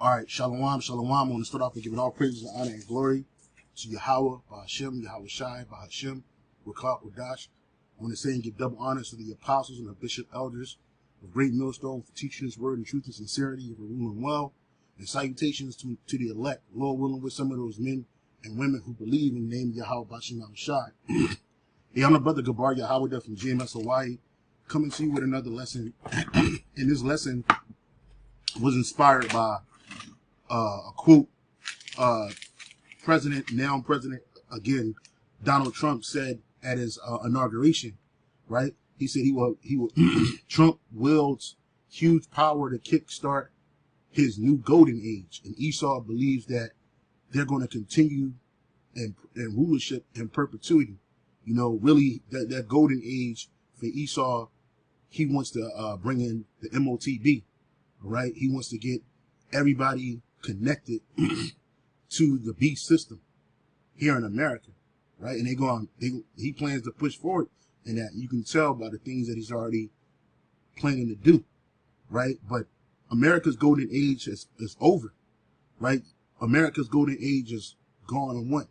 All right, shalom, shalom. I want to start off with giving all praises, honor, and glory to Yahweh, Bahashem, Yahweh Shai, Bahashem, Rakak, Wadash. I want to say and give double honors to the apostles and the bishop elders of Great Millstone for teaching his word in truth and sincerity and for ruling well. And salutations to the elect, Lord willing, with some of those men and women who believe in the name of Yahweh, Bahashem, Yahweh Shai. Hey, I'm the brother Gabar Yahweh from GMS Hawaii, coming to you with another lesson. And this lesson was inspired by a quote now President, again, Donald Trump said at his inauguration, right? He said he will Trump wields huge power to kickstart his new golden age. And Esau believes that they're going to continue in rulership in perpetuity. You know, really, that golden age for Esau, he wants to bring in the MOTB, right? He wants to get everybody connected to the beast system here in America, right? And he plans to push forward in that. You can tell by the things that he's already planning to do, right? But America's golden age is over, right? America's golden age is gone and went.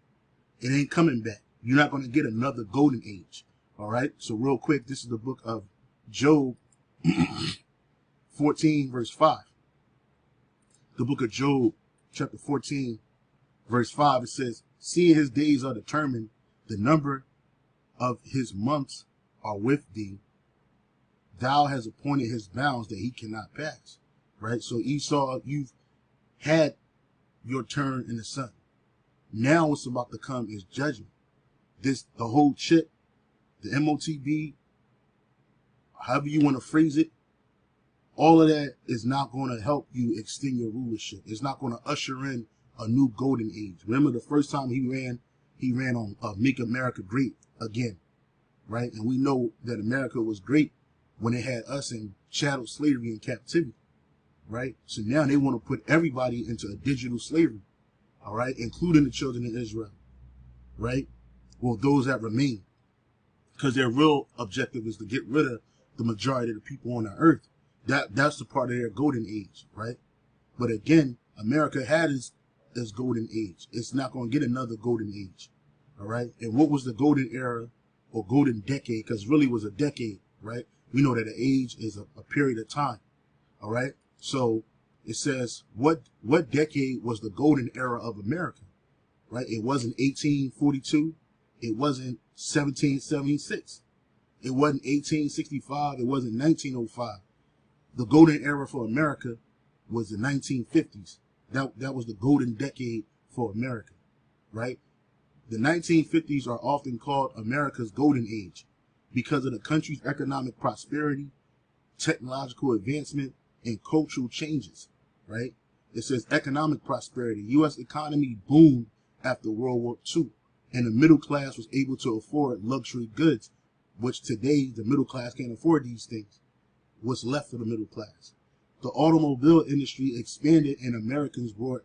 It ain't coming back. You're not going to get another golden age, all right? So real quick, this is the book of Job 14, verse 5. The book of Job, chapter 14, verse 5, it says, seeing his days are determined, the number of his months are with thee. Thou hast appointed his bounds that he cannot pass. Right? So Esau, you've had your turn in the sun. Now what's about to come is judgment. The whole chip, the MOTB, however you want to phrase it, all of that is not going to help you extend your rulership. It's not going to usher in a new golden age. Remember the first time he ran on Make America Great Again, right? And we know that America was great when it had us in chattel slavery and captivity, right? So now they want to put everybody into a digital slavery, all right, including the children of Israel, right? Well, those that remain, because their real objective is to get rid of the majority of the people on the earth. That's the part of their golden age, right? But again, America had its golden age. It's not going to get another golden age, all right? And what was the golden era or golden decade? Because really it was a decade, right? We know that an age is a period of time, all right? So it says, what decade was the golden era of America, right? It wasn't 1842. It wasn't 1776. It wasn't 1865. It wasn't 1905. The golden era for America was the 1950s. That was the golden decade for America, right? The 1950s are often called America's golden age because of the country's economic prosperity, technological advancement, and cultural changes, right? It says economic prosperity. U.S. economy boomed after World War II, and the middle class was able to afford luxury goods, which today the middle class can't afford these things. What's left of the middle class. The automobile industry expanded and Americans bought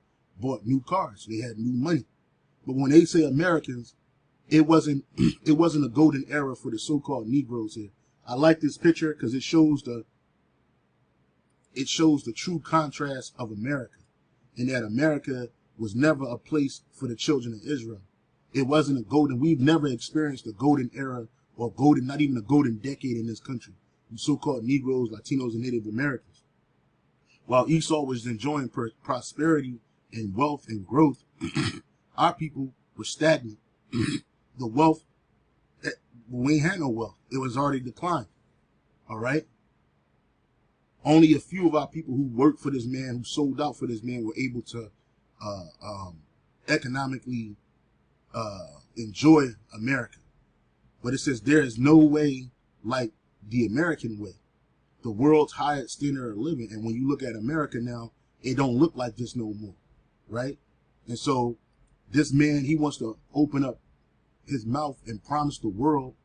new cars. They had new money. But when they say Americans, it wasn't a golden era for the so-called Negroes here. I like this picture because it shows the true contrast of America, in that America was never a place for the children of Israel. It wasn't we've never experienced a golden era or not even a golden decade in this country. So-called Negroes, Latinos, and Native Americans. While Esau was enjoying prosperity and wealth and growth, our people were stagnant. The wealth, we ain't had no wealth. It was already declined. All right? Only a few of our people who worked for this man, who sold out for this man, were able to economically enjoy America. But it says there is no way like the American way, the world's highest standard of living. And when you look at America now, it don't look like this no more, right? And so this man, he wants to open up his mouth and promise the world,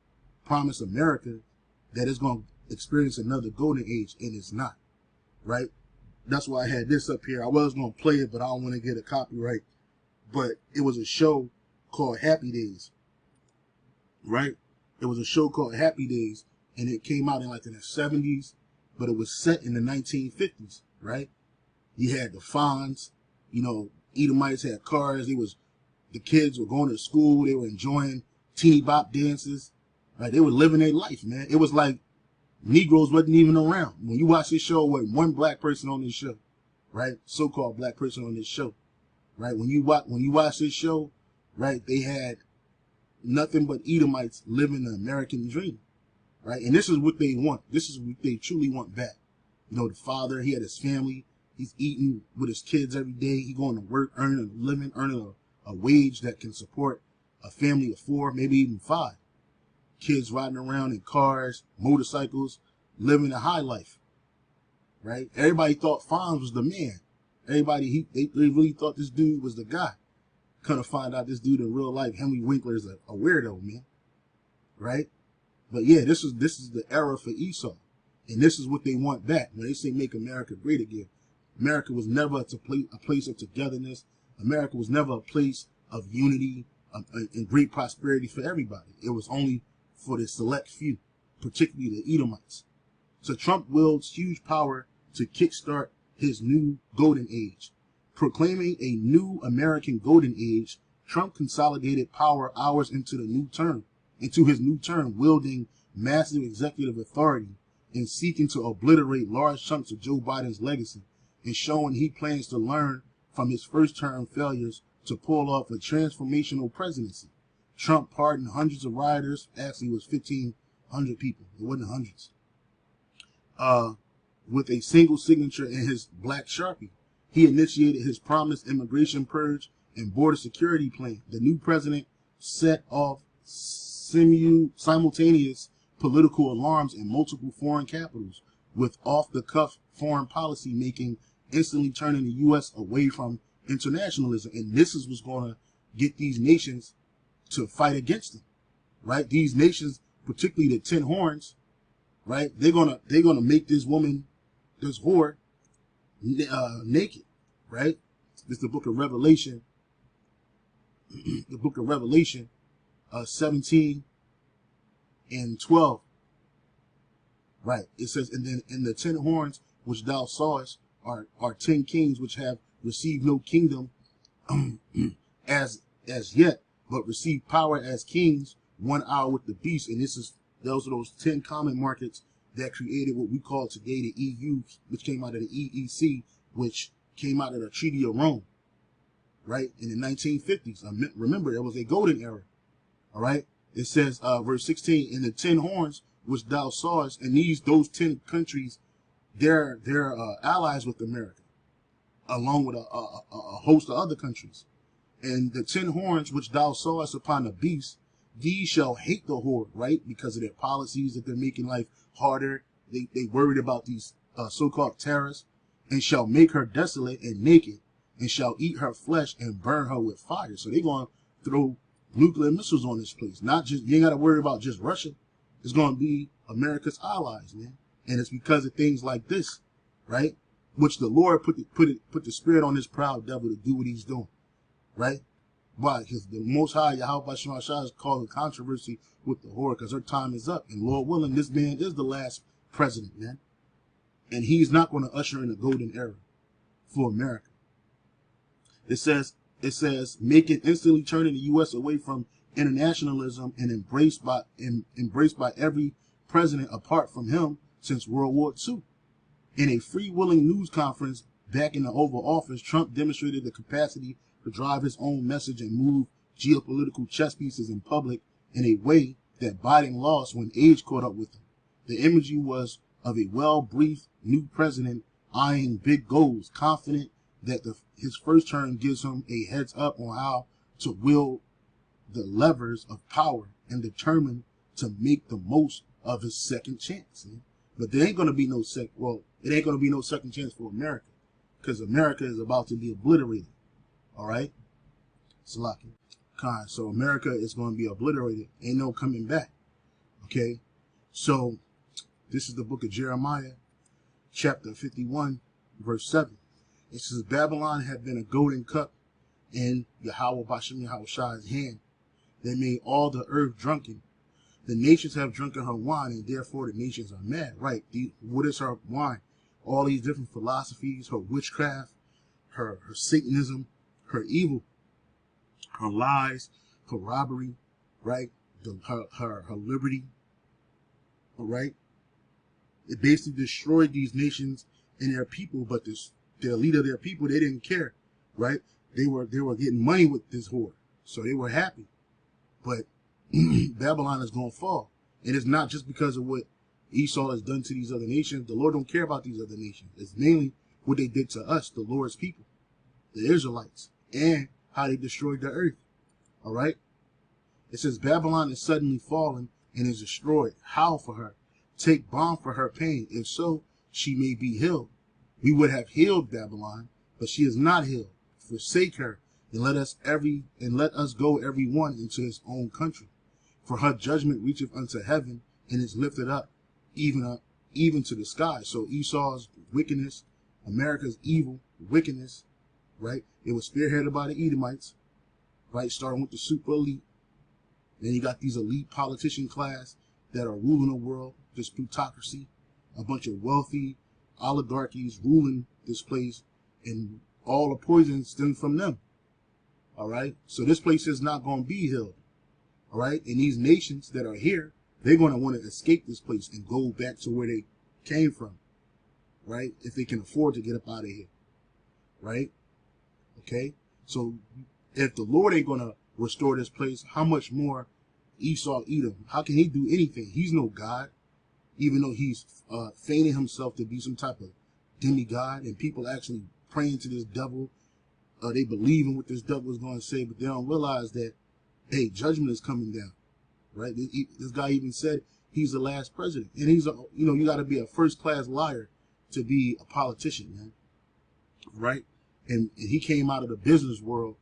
promise America that it's going to experience another golden age, and it's not, right? That's why I had this up here. I was going to play it, but I don't want to get a copyright. But it was a show called Happy Days, right? It was a show called Happy Days. And it came out in the 70s, but it was set in the 1950s, right? You had the Fonz, you know, Edomites had cars. The kids were going to school. They were enjoying teeny bop dances. Right? They were living their life, man. It was like Negroes wasn't even around. When you watch this show, with one black person on this show, right? So-called black person on this show, right? When you watch this show, right? They had nothing but Edomites living the American dream, right? And this is what they want. This is what they truly want back. You know, the father, he had his family. He's eating with his kids every day. He going to work, earning a living, earning a wage that can support a family of 4, maybe even 5. Kids riding around in cars, motorcycles, living a high life, right? Everybody thought Fonz was the man. Everybody, they really thought this dude was the guy. Couldn't find out this dude in real life, Henry Winkler, is a weirdo, man, right? But yeah, this is the era for Esau, and this is what they want back. When they say make America great again, America was never a place of togetherness. America was never a place of unity and great prosperity for everybody. It was only for the select few, particularly the Edomites. So Trump wields huge power to kickstart his new golden age. Proclaiming a new American golden age, Trump consolidated power hours into his new term, wielding massive executive authority and seeking to obliterate large chunks of Joe Biden's legacy, and showing he plans to learn from his first term failures to pull off a transformational presidency. Trump pardoned hundreds of rioters. Actually, it was 1,500 people. It wasn't hundreds. With a single signature in his black Sharpie. He initiated his promised immigration purge and border security plan. The new president set off simultaneous political alarms in multiple foreign capitals, with off-the-cuff foreign policy making, instantly turning the U.S. away from internationalism. And this is what's going to get these nations to fight against him, right? These nations, particularly the 10 horns, right? They're gonna make this woman, this whore, naked, right? This is the book of Revelation, the book of Revelation, 17 and 12, right? It says, and then in the 10 horns which thou sawest are 10 kings which have received no kingdom as yet, but receive power as kings 1 hour with the beast. And those are those 10 common markets that created what we call today the EU, which came out of the EEC, which came out of the Treaty of Rome, right? In the 1950s. Remember, it was a golden era, all right? It says, verse 16, in the 10 horns which thou sawest, and those 10 countries, they're allies with America, along with a host of other countries. And the 10 horns which thou sawest upon the beast, these shall hate the whore, right? Because of their policies that they're making life harder. They worried about these so-called terrorists, and shall make her desolate and naked, and shall eat her flesh and burn her with fire. So they're going to throw nuclear missiles on this place. Not just, you ain't got to worry about just Russia. It's going to be America's allies, man. And it's because of things like this, right? Which the Lord put the spirit on this proud devil to do what he's doing. Right? Why? Because the Most High, Yahweh Shema Shah, is causing controversy with the whore because her time is up. And Lord willing, this man is the last president, man. And he's not going to usher in a golden era for America. It says, make it instantly turning the U.S. away from internationalism and embraced by every president apart from him since World War II. In a free-willing news conference back in the Oval Office, Trump demonstrated the capacity to drive his own message and move geopolitical chess pieces in public in a way that Biden lost when age caught up with him. The imagery was of a well-briefed new president eyeing big goals, confident that his first term gives him a heads up on how to wield the levers of power and determined to make the most of his second chance. But there ain't going to be no it ain't going to be no second chance for America, because America is about to be obliterated. All right, Salaki. So America is going to be obliterated. Ain't no coming back. Okay, so this is the book of Jeremiah, chapter 51, verse 7. It says, Babylon had been a golden cup in Yahweh Bashem Yahweh Shai's hand. They made all the earth drunken. The nations have drunken her wine, and therefore the nations are mad. Right? What is her wine? all these different philosophies, her witchcraft, her Satanism, her evil, her lies, her robbery, right? Her liberty, all right? It basically destroyed these nations and their people, but the leader of their people, they didn't care, right? They were getting money with this whore, so they were happy. But Babylon is going to fall, and it's not just because of what Esau has done to these other nations. The Lord don't care about these other nations. It's mainly what they did to us, the Lord's people, the Israelites, and how they destroyed the earth. All right? It says Babylon is suddenly fallen and is destroyed. Howl for her. Take balm for her pain. If so, she may be healed. We would have healed Babylon, but she is not healed. Forsake her, and let us go every one into his own country. For her judgment reacheth unto heaven, and is lifted up even to the sky. So Esau's wickedness, America's evil wickedness, right? It was spearheaded by the Edomites, right? Starting with the super elite. Then you got these elite politician class that are ruling the world, this plutocracy, a bunch of wealthy oligarchies ruling this place, and all the poison stems from them. All right? So this place is not going to be healed. All right? And these nations that are here, they're going to want to escape this place and go back to where they came from. Right? If they can afford to get up out of here. Right? Okay? So if the Lord ain't going to restore this place, how much more Esau, Edom? How can he do anything? He's no God. Even though he's feigning himself to be some type of demigod, and people actually praying to this devil, they believe in what this devil is going to say, but they don't realize that, hey, judgment is coming down, right? This guy even said he's the last president, and he's you got to be a first-class liar to be a politician, man, right? And he came out of the business world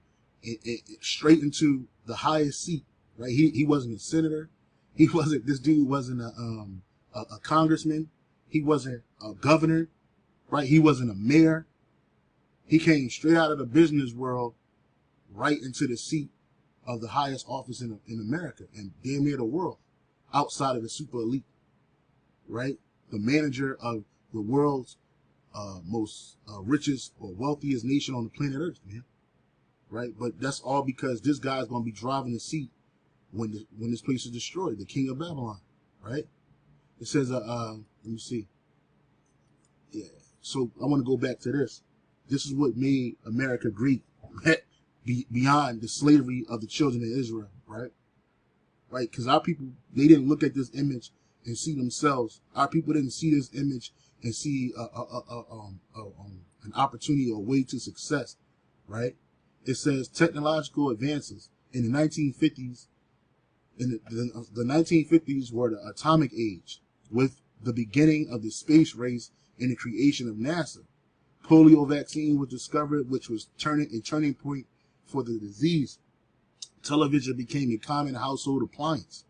and straight into the highest seat, right? He wasn't a senator, this dude wasn't a congressman, he wasn't a governor, right? He wasn't a mayor. He came straight out of the business world right into the seat of the highest office in America and damn near the world, outside of the super elite, right? The manager of the world's most richest or wealthiest nation on the planet Earth, man, right? But that's all because this guy's going to be driving the seat when this place is destroyed, the king of Babylon, right? It says, let me see. Yeah. So I want to go back to this. This is what made America great beyond the slavery of the children of Israel, right? Right? Because our people, they didn't look at this image and see themselves. Our people didn't see this image and see an opportunity or a way to success, right? It says technological advances in the 1950s. In the 1950s were the atomic age, with the beginning of the space race and the creation of NASA. Polio vaccine was discovered, which was a turning point for the disease. Television became a common household appliance.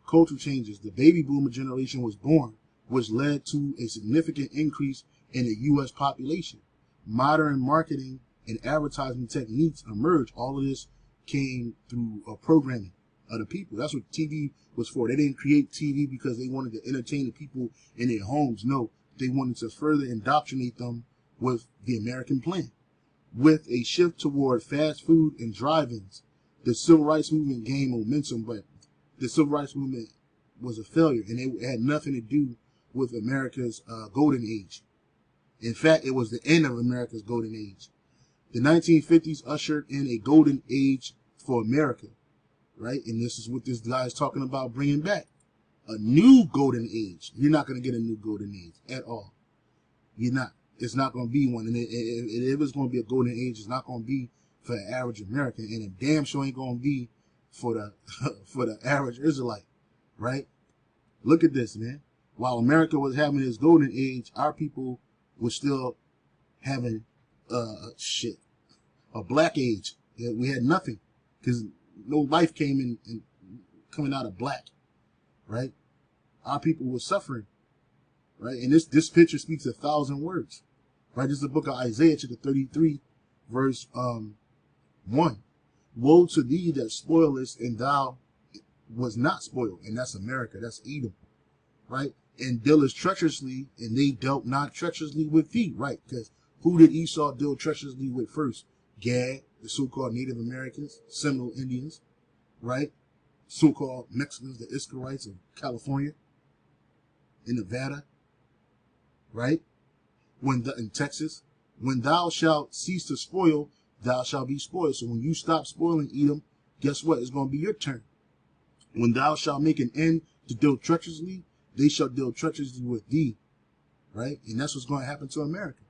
Cultural changes. The baby boomer generation was born, which led to a significant increase in the U.S. population. Modern marketing and advertising techniques emerged. All of this came through programming of the people. That's what TV was for. They didn't create TV because they wanted to entertain the people in their homes. No, they wanted to further indoctrinate them with the American plan. With a shift toward fast food and drive-ins, the civil rights movement gained momentum, but the civil rights movement was a failure, and it had nothing to do with America's golden age. In fact, it was the end of America's golden age. The 1950s ushered in a golden age for America, right? And this is what this guy is talking about bringing back. A new golden age. You're not going to get a new golden age at all. You're not. It's not going to be one. And if it's going to be a golden age, it's not going to be for the average American. And it damn sure ain't going to be for the for the average Israelite, right? Look at this, man. While America was having its golden age, our people were still having a black age. We had nothing because no life came in coming out of black, right? Our people were suffering, right? And this picture speaks 1,000 words, right? This is the book of Isaiah, chapter 33, verse 1. Woe to thee that spoilest, and thou was not spoiled. And that's America. That's Edom, right? and dealest treacherously, and they dealt not treacherously with thee, right? Because who did Esau deal treacherously with first? Gad, the so-called Native Americans, Seminole Indians, right? So-called Mexicans, the Iscarites of California, in Nevada, right? In Texas, when thou shalt cease to spoil, thou shalt be spoiled. So when you stop spoiling Edom, guess what? It's going to be your turn. When thou shalt make an end to deal treacherously, they shall deal treacherously with thee, right? And that's what's going to happen to America,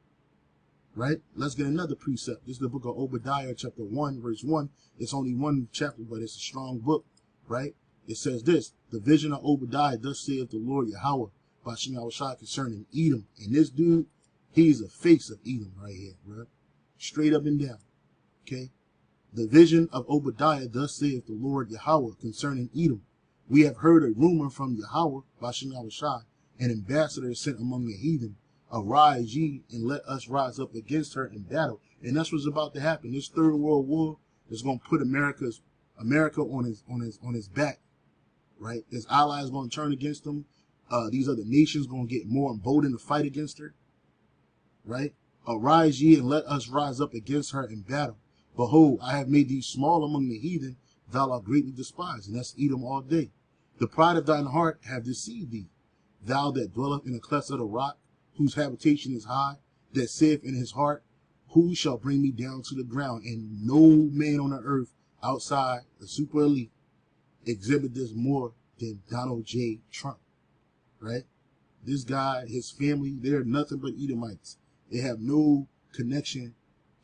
right? Let's get another precept. This is the book of Obadiah, chapter 1, verse 1. It's only one chapter, but it's a strong book, right? It says this: the vision of Obadiah, thus saith the Lord Yahweh, Bashem Yahushua, concerning Edom. And this dude, he's the face of Edom right here, right? Straight up and down, okay? The vision of Obadiah, thus saith the Lord Yahweh, concerning Edom. We have heard a rumor from Yahweh, Bashem Yahushua, an ambassador sent among the heathen. Arise ye, and let us rise up against her in battle. And that's what's about to happen. This third world war is going to put America on his back, right? His allies going to turn against him. These other nations going to get more emboldened to fight against her, right? Arise ye, and let us rise up against her in battle. Behold, I have made thee small among the heathen, thou art greatly despised. And that's Edom all day. The pride of thine heart have deceived thee. Thou that dwelleth in the clefts of the rock, whose habitation is high, that saith in his heart, who shall bring me down to the ground? And no man on the earth outside the super elite exhibit this more than Donald J. Trump, right? This guy, his family, they're nothing but Edomites. They have no connection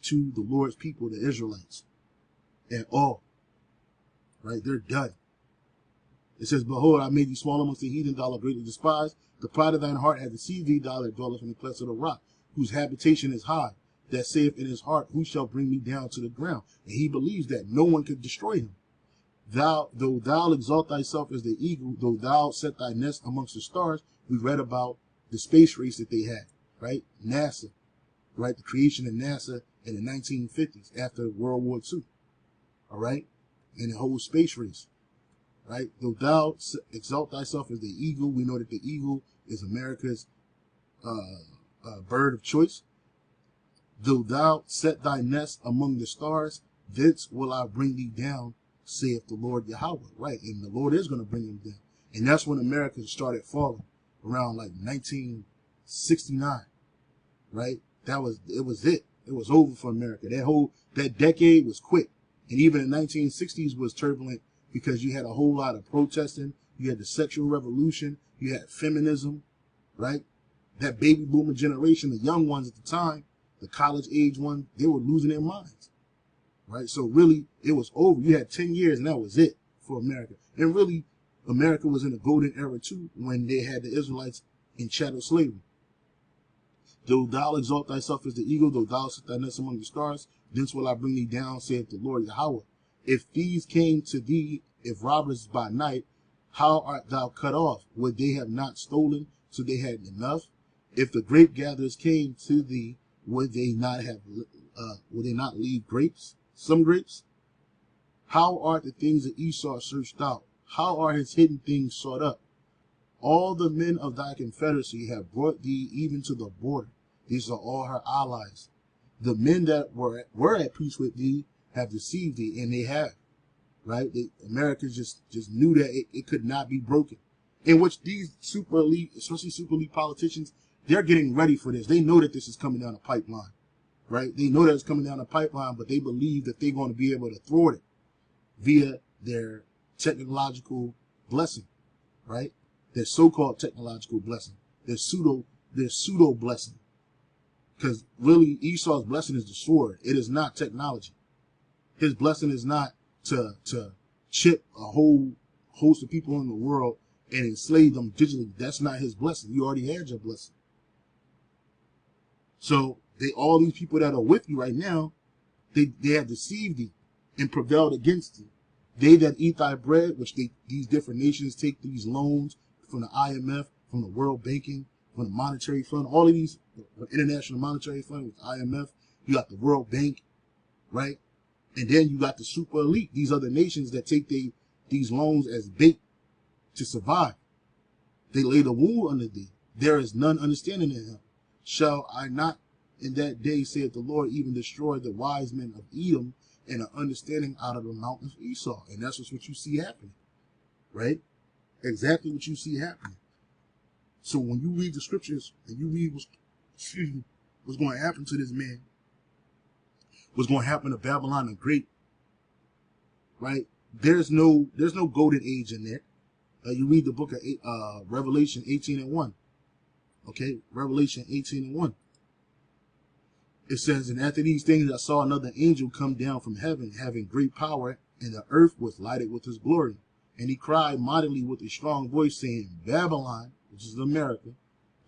to the Lord's people, the Israelites, at all, right? They're done. It says, behold, I made thee small amongst the heathen, thou art greatly despised. The pride of thine heart hath deceived thee, thou that dwellest in the clefts of the rock, whose habitation is high, that saith in his heart, who shall bring me down to the ground? And he believes that no one could destroy him. Though thou exalt thyself as the eagle, though thou set thy nest amongst the stars. We read about the space race that they had, right? NASA, right? The creation of NASA in the 1950s after World War II, all right? And the whole space race, right? Though thou exalt thyself as the eagle, we know that the eagle is America's bird of choice. Though thou set thy nest among the stars, thence will I bring thee down, saith the Lord Yahweh, right? And the Lord is going to bring him down. And that's when America started falling, around like 1969, right? It was it. It was over for America. That decade was quick. And even the 1960s was turbulent because you had a whole lot of protesting. You had the sexual revolution. You had feminism, right? That baby boomer generation, the young ones at the time, the college age ones, they were losing their minds, right? So really, it was over. You had 10 years and that was it for America. And really, America was in a golden era too when they had the Israelites in chattel slavery. Though thou exalt thyself as the eagle, though thou set thy nest among the stars, thence will I bring thee down, saith the Lord Yahweh. If thieves came to thee, if robbers by night, how art thou cut off? Would they have not stolen, so they had enough? If the grape gatherers came to thee, would they not leave grapes, some grapes? How are the things of Esau searched out? How are his hidden things sought up? All the men of thy confederacy have brought thee even to the border. These are all her allies. The men that were at peace with thee have deceived thee, and they have, right? America just knew that it could not be broken. In which these super elite, especially super elite politicians, they're getting ready for this. They know that this is coming down the pipeline, right? They know that it's coming down the pipeline, but they believe that they're going to be able to thwart it via their technological blessing, right? Their so-called technological blessing, their pseudo blessing. Because really, Esau's blessing is the sword. It is not technology. His blessing is not to chip a whole host of people in the world and enslave them digitally. That's not his blessing. You already had your blessing. So all these people that are with you right now, they have deceived thee and prevailed against thee. They that eat thy bread, which these different nations take these loans from the IMF, from the World Banking, from the Monetary Fund, all of these, the International Monetary Fund, with IMF, you got the World Bank, right? And then you got the super elite, these other nations that take these loans as bait to survive. They lay the wool under thee. There is none understanding in him. Shall I not in that day, saith the Lord, even destroy the wise men of Edom and an understanding out of the mountains of Esau? And that's what you see happening, right? Exactly what you see happening. So when you read the scriptures and you read what's going to happen to this man, what's going to happen to Babylon the Great, right? There's no golden age in there. You read the book of Revelation 18:1. Okay, Revelation 18:1. It says, and after these things I saw another angel come down from heaven, having great power, and the earth was lighted with his glory. And he cried mightily with a strong voice, saying, Babylon, which is America,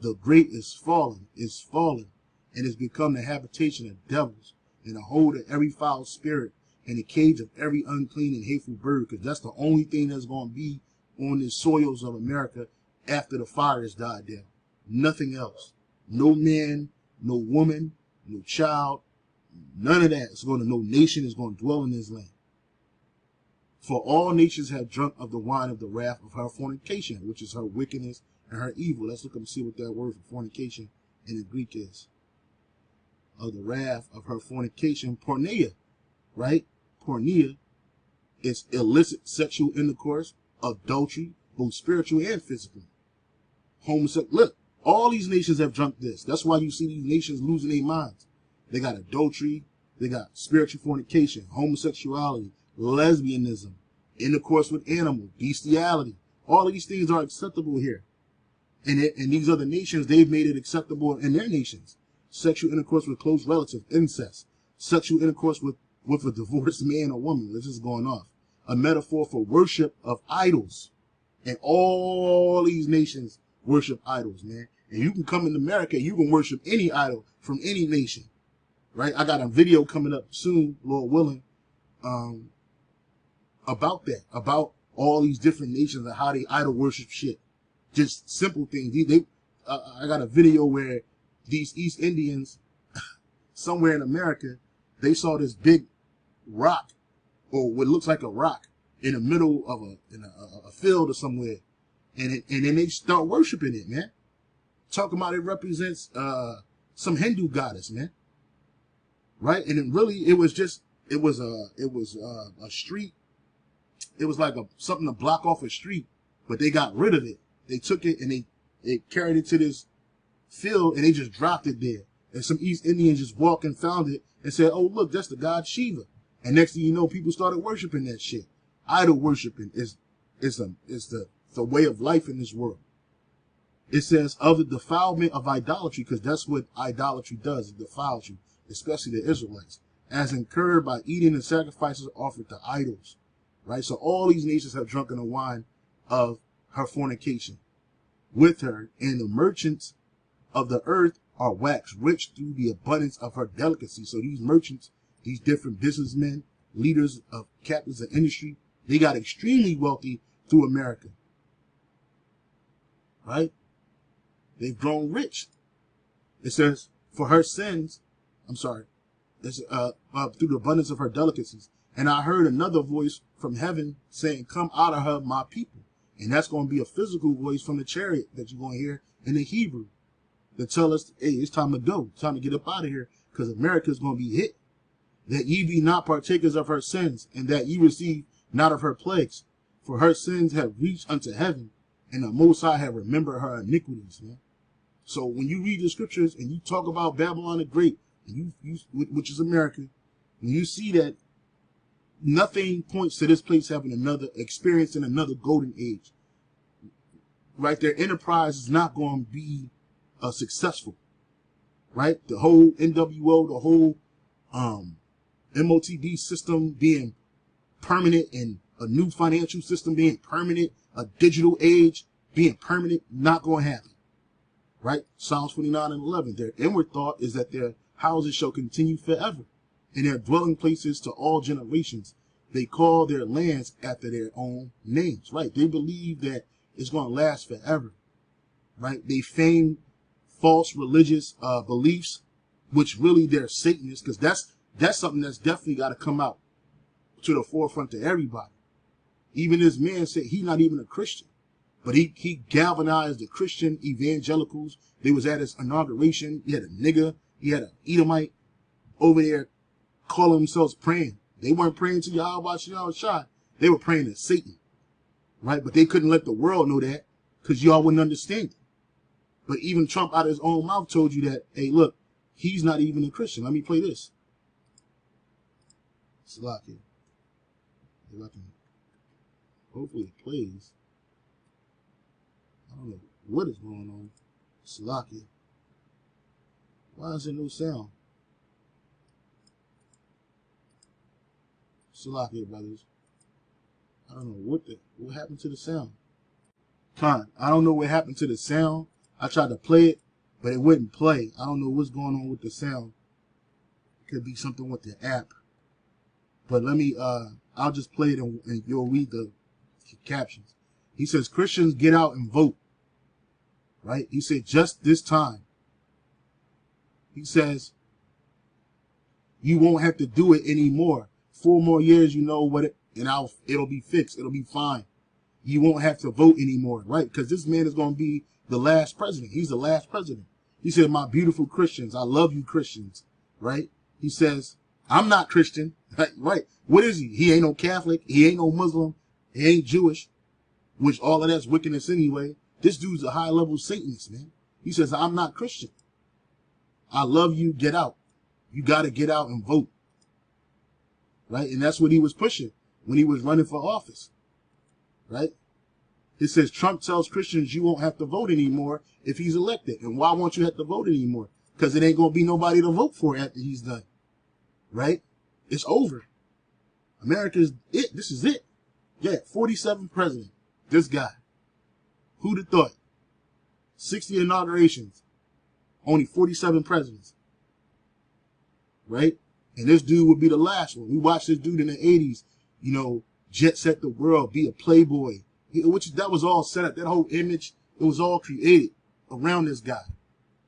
the great is fallen, and is become the habitation of devils, and the hold of every foul spirit, and the cage of every unclean and hateful bird, because that's the only thing that's going to be on the soils of America after the fire has died down. Nothing else. No man, no woman, no child, none of that. No nation is going to dwell in this land. For all nations have drunk of the wine of the wrath of her fornication, which is her wickedness and her evil. Let's look up and see what that word for fornication in the Greek is. Of the wrath of her fornication, porneia, right? Porneia is illicit sexual intercourse, adultery, both spiritual and physical. Homosexual. Look, all these nations have drunk this. That's why you see these nations losing their minds. They got adultery, they got spiritual fornication, homosexuality, lesbianism, intercourse with animals, bestiality. All of these things are acceptable here. And these other nations, they've made it acceptable in their nations. Sexual intercourse with close relatives, incest. Sexual intercourse with a divorced man or woman. This is going off. A metaphor for worship of idols. And all these nations worship idols, man. And you can come in America, you can worship any idol from any nation. Right? I got a video coming up soon, Lord willing, about that. About all these different nations and how they idol worship shit. Just simple things. I got a video where these East Indians, somewhere in America, they saw this big rock, or what looks like a rock, in the middle of a field or somewhere, and then they start worshiping it, man. Talking about it represents some Hindu goddess, man. Right? And it was a street. It was like something to block off a street, but they got rid of it. They took it and they carried it to this field and they just dropped it there. And some East Indians just walked and found it and said, oh, look, that's the god Shiva. And next thing you know, people started worshiping that shit. Idol worshiping is the way of life in this world. It says of the defilement of idolatry, because that's what idolatry does. It defiles you, especially the Israelites, as incurred by eating the sacrifices offered to idols. Right? So all these nations have drunken the wine of her fornication with her, and the merchants of the earth are waxed rich through the abundance of her delicacy. So these merchants, these different businessmen, leaders of captains of industry, they got extremely wealthy through America. Right? They've grown rich. It says, for her sins, through the abundance of her delicacies. And I heard another voice from heaven saying, come out of her, my people. And that's going to be a physical voice from the chariot that you're going to hear in the Hebrew to tell us, hey, it's time to go. It's time to get up out of here, because America is going to be hit. That ye be not partakers of her sins, and that ye receive not of her plagues. For her sins have reached unto heaven, and the Most High have remembered her iniquities, man. So when you read the scriptures and you talk about Babylon the Great, and which is America, and you see that nothing points to this place having experiencing another golden age. Right? Their enterprise is not going to be successful. Right? The whole NWO, the whole MOTD system being permanent, and a new financial system being permanent, a digital age being permanent, not going to happen. Right? Psalms 29:11. Their inward thought is that their houses shall continue forever, and their dwelling places to all generations. They call their lands after their own names. Right? They believe that it's going to last forever. Right? They feign false religious beliefs, which really they're Satanists, because that's something that's definitely got to come out to the forefront to everybody. Even this man said he's not even a Christian, But he galvanized the Christian evangelicals. They was at his inauguration. He had a nigger. He had an Edomite over there calling themselves praying. They weren't praying to Yahweh Shai. They were praying to Satan. Right? But they couldn't let the world know that because y'all wouldn't understand it. But even Trump out of his own mouth told you that, hey, look, he's not even a Christian. Let me play this. Salaki. If I can, hopefully it plays. I don't know what is going on. Salaki. Why is there no sound? Salaki, brothers. I don't know what happened to the sound. Con, I don't know what happened to the sound. I tried to play it, but it wouldn't play. I don't know what's going on with the sound. It could be something with the app. But let me, I'll just play it and you'll read the captions. He says, Christians, get out and vote. Right? He said, just this time. He says, you won't have to do it anymore. 4 more years, you know what and it'll be fixed. It'll be fine. You won't have to vote anymore, right? Because this man is going to be the last president. He's the last president. He said, my beautiful Christians, I love you Christians, right? He says, I'm not Christian, right? What is he? He ain't no Catholic. He ain't no Muslim. He ain't Jewish, which all of that's wickedness anyway. This dude's a high-level Satanist, man. He says, I'm not Christian. I love you. Get out. You got to get out and vote, right? And that's what he was pushing when he was running for office. Right? It says Trump tells Christians you won't have to vote anymore if he's elected. And why won't you have to vote anymore? Because it ain't going to be nobody to vote for after he's done. Right? It's over. America's it. This is it. Yeah, 47th president. This guy. Who'd have thought? 60 inaugurations. Only 47 presidents. Right? And this dude would be the last one. We watched this dude in the 80s, you know, jet set the world, be a playboy, which that was all set up. That whole image, it was all created around this guy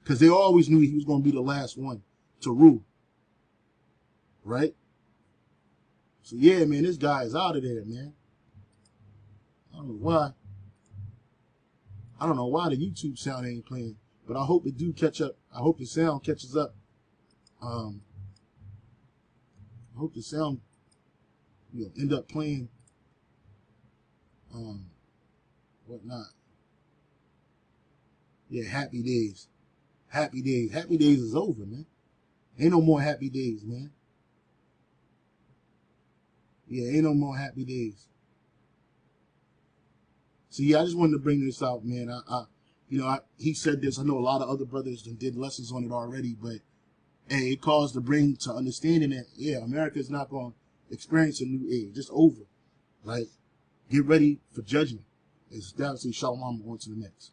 because they always knew he was going to be the last one to rule. Right? So, yeah, man, this guy is out of there, man. I don't know why. I don't know why the YouTube sound ain't playing, but I hope it do catch up. I hope the sound catches up. I hope the sound, you know, end up playing whatnot. Yeah, happy days. Happy days. Happy days is over, man. Ain't no more happy days, man. Yeah, ain't no more happy days. So yeah, I just wanted to bring this out, man. He said this. I know a lot of other brothers did lessons on it already, but hey, it calls to bring to understanding that yeah, America is not going to experience a new age. It's over. Like, get ready for judgment. It's down to Shalom on to the next.